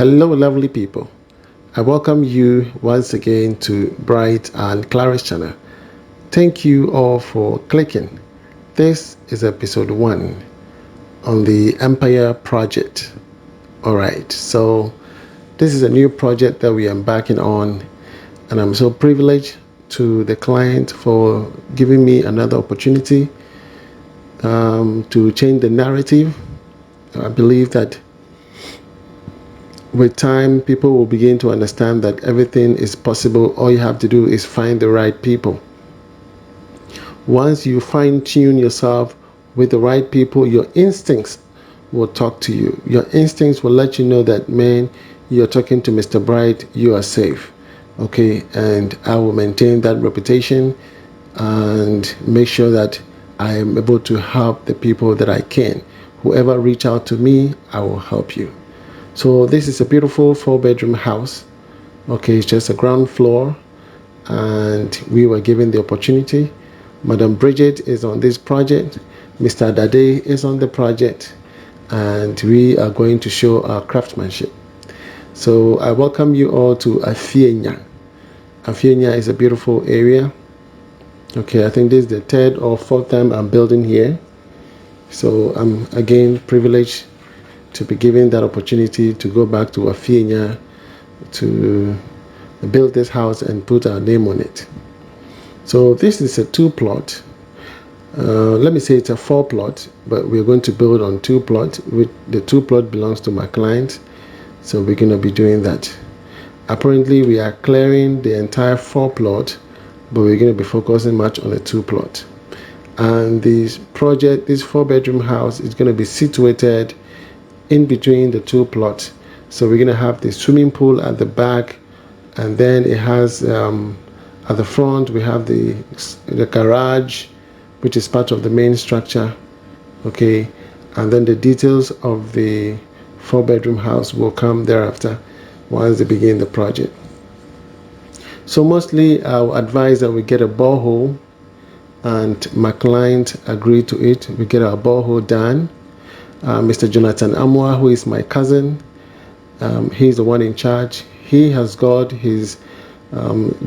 Hello, lovely people. I welcome you once again to Bright and Clara's channel. Thank you all for clicking. This is episode 1 on the Empire project. Alright, so this is a new project that we are embarking on, and I'm so privileged to the client for giving me another opportunity to change the narrative. I believe that with time, people will begin to understand that everything is possible. All you have to do is find the right people. Once you fine-tune yourself with the right people, your instincts will talk to you. Your instincts will let you know that, man, you're talking to Mr. Bright, you are safe. Okay, and I will maintain that reputation and make sure that I am able to help the people that I can. Whoever reach out to me, I will help you. So this is a beautiful 4-bedroom house. Okay, it's just a ground floor, and we were given the opportunity. Madam Bridget is on this project. Mr. Dade is on the project, and we are going to show our craftsmanship. So I welcome you all to Afienya. Afienya is a beautiful area. Okay, I think this is the 3rd or 4th time I'm building here. So I'm again privileged to be given that opportunity to go back to Afienya to build this house and put our name on it. So this is a 2-plot. Let me say it's a 4-plot, but we're going to build on 2 plots. The 2-plot belongs to my client, so we're going to be doing that. Apparently, we are clearing the entire 4-plot, but we're going to be focusing much on the 2-plot. And this project, this 4-bedroom house, is going to be situated in between the 2 plots. So we're going to have the swimming pool at the back, and then it has at the front we have the garage, which is part of the main structure. Okay, and then the details of the 4-bedroom house will come thereafter once they begin the project. So mostly I will advise that we get a borehole, and my client agreed to it. We get our borehole done. Mr. Jonathan Amwa, who is my cousin, he's the one in charge. He has got his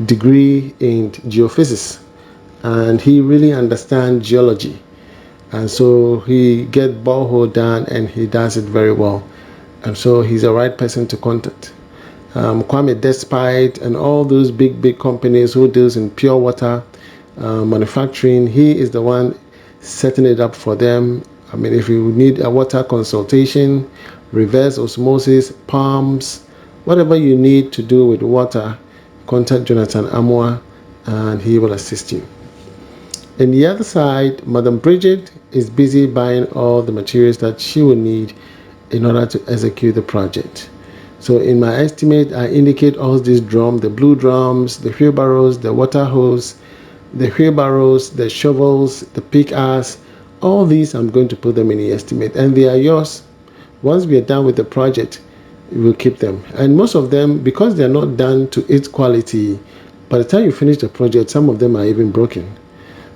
degree in geophysics, and he really understands geology, and so he gets borehole done, and he does it very well, and so he's the right person to contact. Kwame Despite and all those big companies who deals in pure water manufacturing, he is the one setting it up for them. I mean, if you need a water consultation, reverse osmosis, pumps, whatever you need to do with water, contact Jonathan Amwa and he will assist you. On the other side, Madam Bridget is busy buying all the materials that she will need in order to execute the project. So in my estimate, I indicate all these drums, the blue drums, the wheelbarrows, the water hose, the wheelbarrows, the shovels, the pickaxe. All these, I'm going to put them in the estimate, and they are yours. Once we are done with the project, we will keep them. And most of them, because they are not done to its quality, by the time you finish the project, some of them are even broken.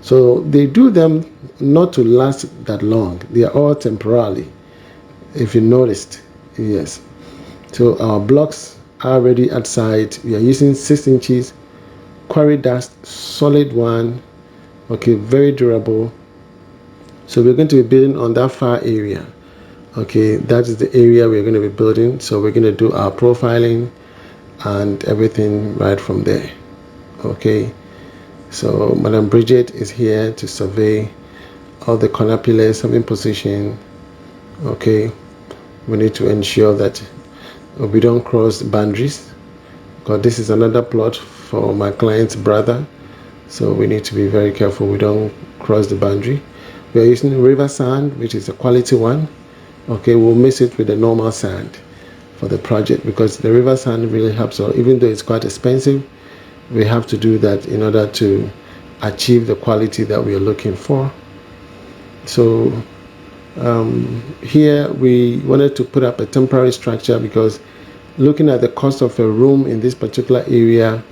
So they do them not to last that long. They are all temporarily, if you noticed. Yes. So our blocks are ready outside. We are using 6 inches quarry dust, solid one. Okay, very durable. So we're going to be building on that far area. Okay, that is the area we're going to be building. So we're going to do our profiling and everything right from there. Okay, so Madam Bridget is here to survey all the corner pillars in position. Okay, we need to ensure that we don't cross boundaries, because this is another plot for my client's brother. So we need to be very careful we don't cross the boundary. We are using river sand, which is a quality one. Okay, we'll mix it with the normal sand for the project, because the river sand really helps. So even though it's quite expensive, we have to do that in order to achieve the quality that we are looking for. So here we wanted to put up a temporary structure, because looking at the cost of a room in this particular area,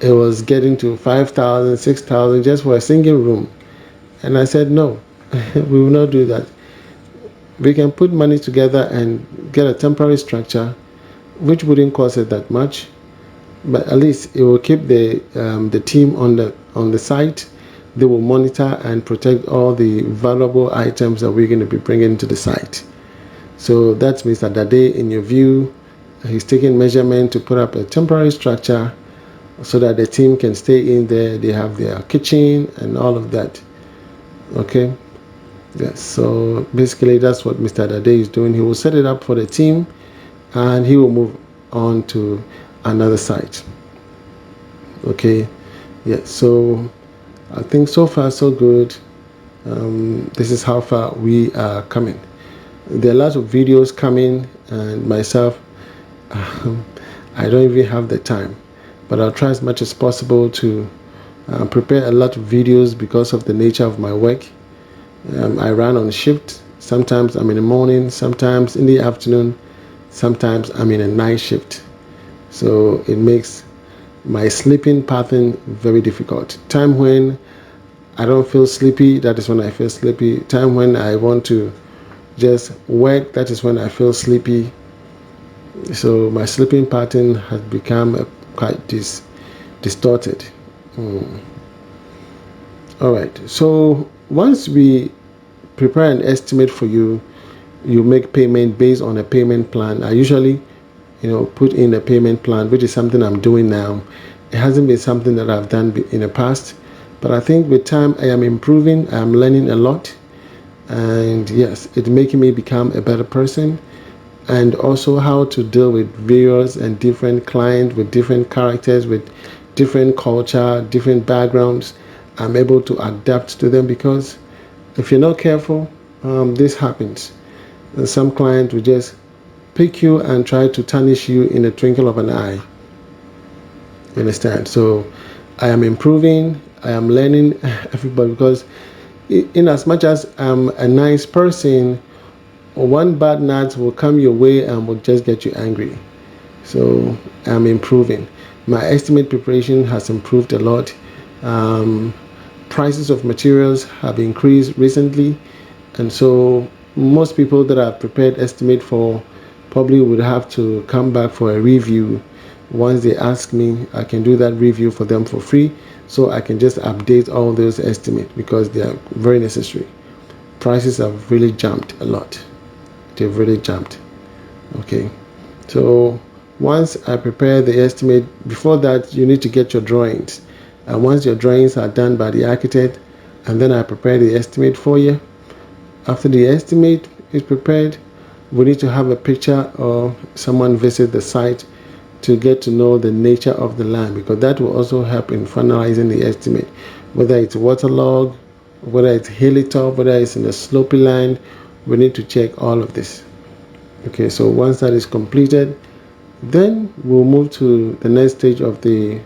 it was getting to 5,000, 6,000 just for a single room. And I said, no, we will not do that. We can put money together and get a temporary structure which wouldn't cost it that much, but at least it will keep the team on the site. They will monitor and protect all the valuable items that we're going to be bringing to the site. So that means that day in your view, he's taking measurement to put up a temporary structure so that the team can stay in there. They have their kitchen and all of that. Okay. Yes. So basically, that's what Mr. Dade is doing. He will set it up for the team, and he will move on to another site. Okay. Yeah. So I think so far so good. This is how far we are coming. There are lots of videos coming, and myself, I don't even have the time, but I'll try as much as possible to prepare a lot of videos because of the nature of my work. I run on shift. Sometimes I'm in the morning, sometimes in the afternoon, sometimes I'm in a night shift. So it makes my sleeping pattern very difficult. Time when I don't feel sleepy, that is when I feel sleepy. Time when I want to just work, that is when I feel sleepy. So my sleeping pattern has become quite distorted. All right. So once we prepare an estimate for you, you make payment based on a payment plan. I usually, put in a payment plan, which is something I'm doing now. It hasn't been something that I've done in the past, but I think with time I am improving. I am learning a lot, and yes, it's making me become a better person, and also how to deal with various and different clients with different characters, with different culture, different backgrounds. I'm able to adapt to them because if you're not careful, this happens. Some clients will just pick you and try to tarnish you in a twinkle of an eye. You understand? So I am improving. I am learning everybody because in as much as I'm a nice person, one bad night will come your way and will just get you angry. So I'm improving. My estimate preparation has improved a lot. Prices of materials have increased recently, and so most people that I've prepared estimate for probably would have to come back for a review. Once they ask me, I can do that review for them for free, so I can just update all those estimates because they are very necessary. Prices have really jumped a lot. They've really jumped. Okay, so once I prepare the estimate, before that you need to get your drawings, and once your drawings are done by the architect, and then I prepare the estimate for you. After the estimate is prepared, we need to have a picture or someone visit the site to get to know the nature of the land, because that will also help in finalizing the estimate, whether it's waterlogged, whether it's hilly top, whether it's in a slopy land. We need to check all of this. Okay, so once that is completed, then we'll move to the next stage of the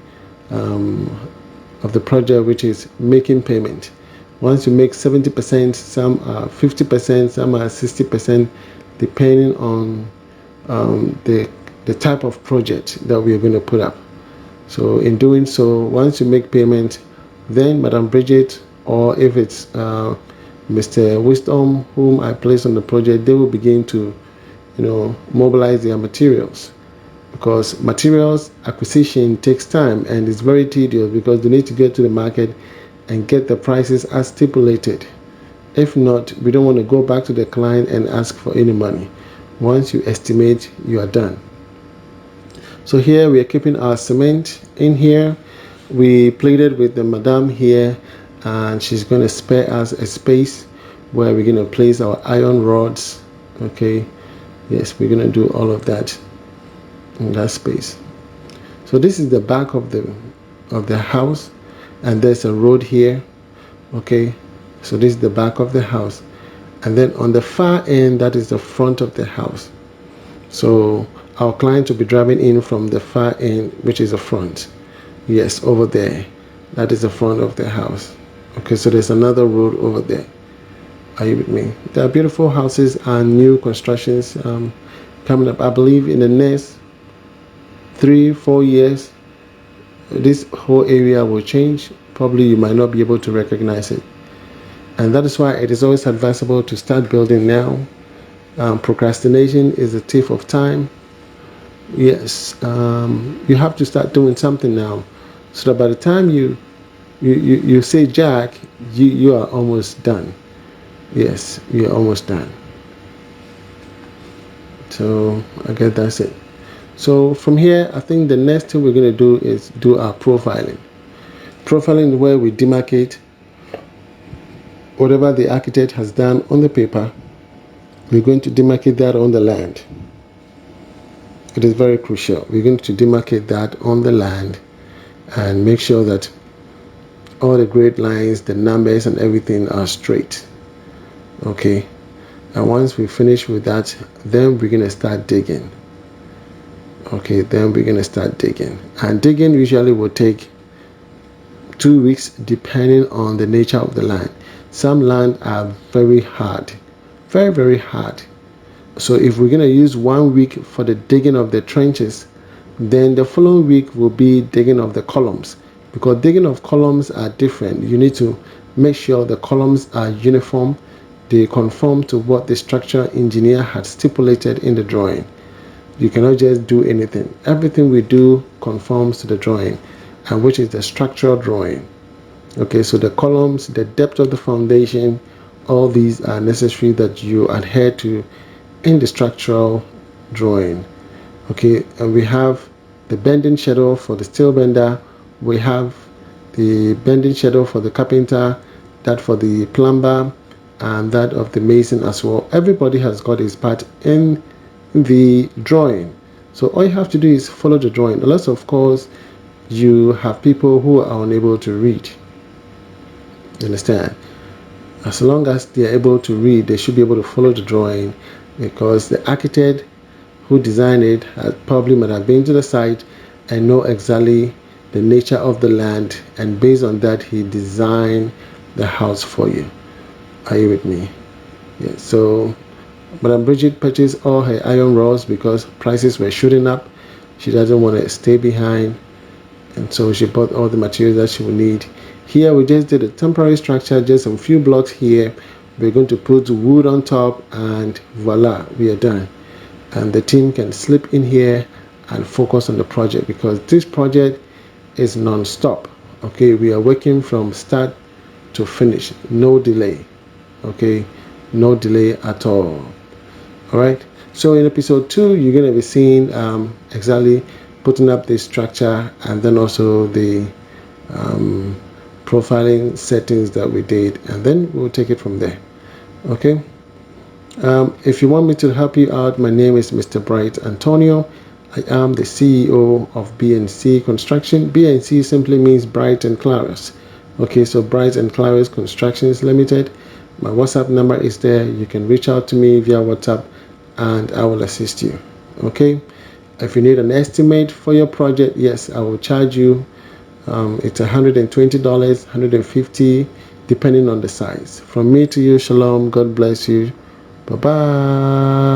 project, which is making payment. Once you make 70%, some are 50%, some are 60%, depending on the type of project that we are going to put up. So in doing so, once you make payment, then Madam Bridget, or if it's Mr. Wisdom, whom I place on the project, they will begin to, mobilize their materials, because materials acquisition takes time and it's very tedious because they need to get to the market and get the prices as stipulated. If not, we don't want to go back to the client and ask for any money. Once you estimate, you are done. So here we are keeping our cement in here. We pleaded with the madam here, and she's going to spare us a space where we're going to place our iron rods. Okay, yes, we're going to do all of that in that space. So this is the back of the house, and there's a road here. Okay, so this is the back of the house, and then on the far end, that is the front of the house. So our client will be driving in from the far end, which is the front. Yes, over there, that is the front of the house. Okay, so there's another road over there. Are you with me? There are beautiful houses and new constructions coming up. I believe in the next 3-4 years, this whole area will change. Probably you might not be able to recognize it, and that is why it is always advisable to start building now. Procrastination is a thief of time. Yes, you have to start doing something now, so that by the time you say jack, you are almost done. Yes, you're almost done. So I guess that's it. So from here, I think the next thing we're going to do is do our profiling. Profiling is where we demarcate whatever the architect has done on the paper. We're going to demarcate that on the land. It is very crucial. We're going to demarcate that on the land and make sure that all the grid lines, the numbers and everything are straight. Okay, and once we finish with that, then we're going to start digging. Okay, then we're going to start digging, and digging usually will take 2 weeks depending on the nature of the land. Some land are very hard, very hard. So if we're going to use 1 week for the digging of the trenches, then the following week will be digging of the columns, because digging of columns are different. You need to make sure the columns are uniform, they conform to what the structural engineer had stipulated in the drawing. You cannot just do anything. Everything we do conforms to the drawing, and which is the structural drawing. Okay, so the columns, the depth of the foundation, all these are necessary that you adhere to in the structural drawing. Okay, and we have the bending schedule for the steel bender, we have the bending schedule for the carpenter, that for the plumber, and that of the mason as well. Everybody has got his part in the drawing, so all you have to do is follow the drawing, unless of course you have people who are unable to read. You understand? As long as they are able to read, they should be able to follow the drawing, because the architect who designed it probably might have been to the site and know exactly the nature of the land, and based on that he designed the house for you. Are you with me? Yeah. So Madam Bridget purchased all her iron rods because prices were shooting up. She doesn't want to stay behind, and so she bought all the materials that she will need. Here we just did a temporary structure, just a few blocks here. We're going to put wood on top, and voila, we are done. And the team can slip in here and focus on the project, because this project is non-stop. Okay, we are working from start to finish, no delay. Okay, no delay at all. All right, so in episode 2 you're going to be seeing exactly putting up this structure, and then also the profiling settings that we did, and then we'll take it from there. Okay, if you want me to help you out, my name is Mr. Bright Antonio. I am the CEO of B&C Construction. B&C simply means Bright and Clara's. Okay, so Bright and Clara's Constructions Limited. My WhatsApp number is there. You can reach out to me via WhatsApp and I will assist you. Okay, if you need an estimate for your project, yes, I will charge you. It's $120, $150, depending on the size. From me to you, shalom. God bless you. Bye-bye.